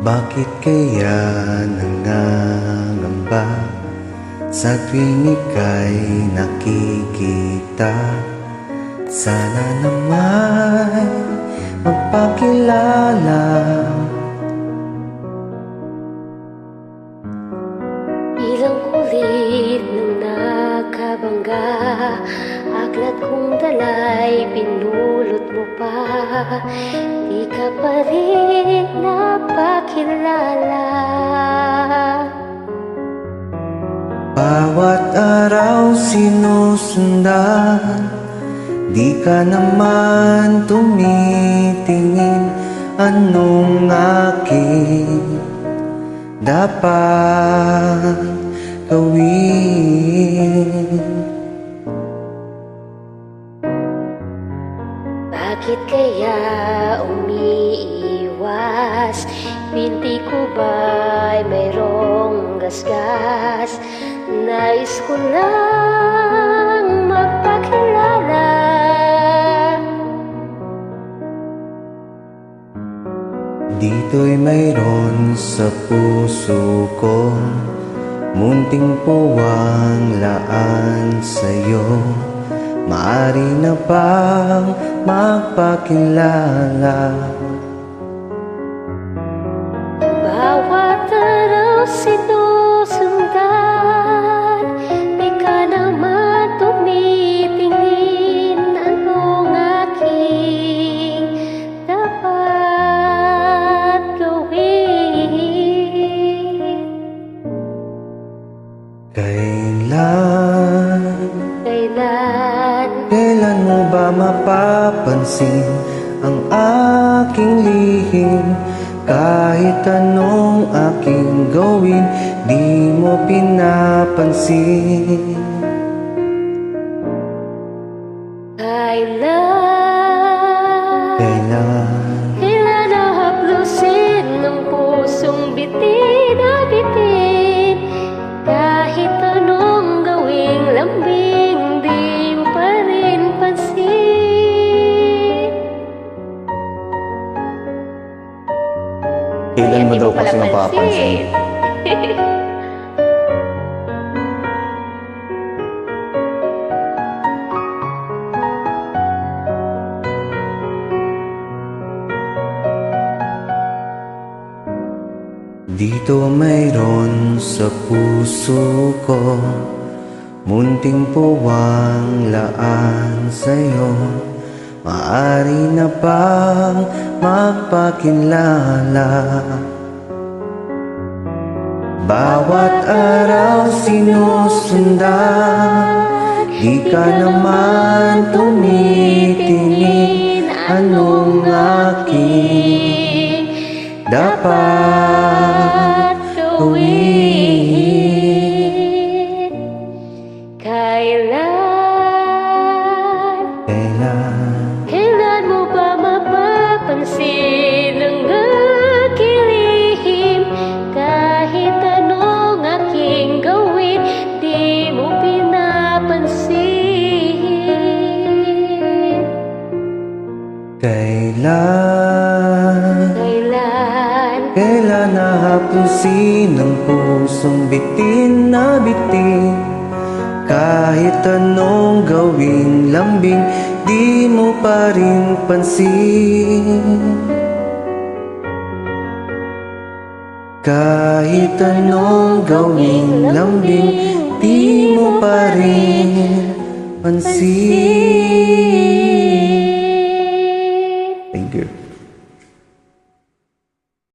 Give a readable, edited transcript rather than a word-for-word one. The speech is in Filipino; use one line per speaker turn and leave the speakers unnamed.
Bakit kaya nangangamba sa tuwing ika'y nakikita? Sana naman magpakilala.
Ilang kulit ng nakabangga, aklat kong dala'y pinulot mo pa. Di ka pa rin napakilala.
Bawat araw sinusundan, di ka naman tumitingin. Anong aking dapat gawin?
Bakit kaya umiiwas? Binti ko ba'y mayroong gasgas? Nais ko lang magpakilala.
Dito'y mayroon sa puso ko, munting puwang laan sa'yo. Maaari na bang magpakilala?
Bawat araw sinusundan, di ka naman tumitingin. Anong aking dapat gawin?
Kailan mo ba mapapansin ang aking lihim? Kahit anong aking gawin, di mo pinapansin.
Kailan nahaplusin ng pusong bitin na bitin? Kahit anong gawing lambing, di mo pa rin pansin.
Kailan mo daw kasi napapansin?
Dito mayroon sa puso ko, munting puwang laan sa'yo. Maaari na bang magpakilala? Bawat araw sinusundan, di ka naman tumitingin. Anong aking dapat gawin?
Kailan mo ba mapapansin ang aking lihim? Kahit anong aking gawin, di mo pinapansin.
Kailan nahaplusin ang pusong bitin na bitin? Kahit anong gawing lambing, di mo pa rin pansin. Kahit anong gawing lambing, di mo pa rin pansin.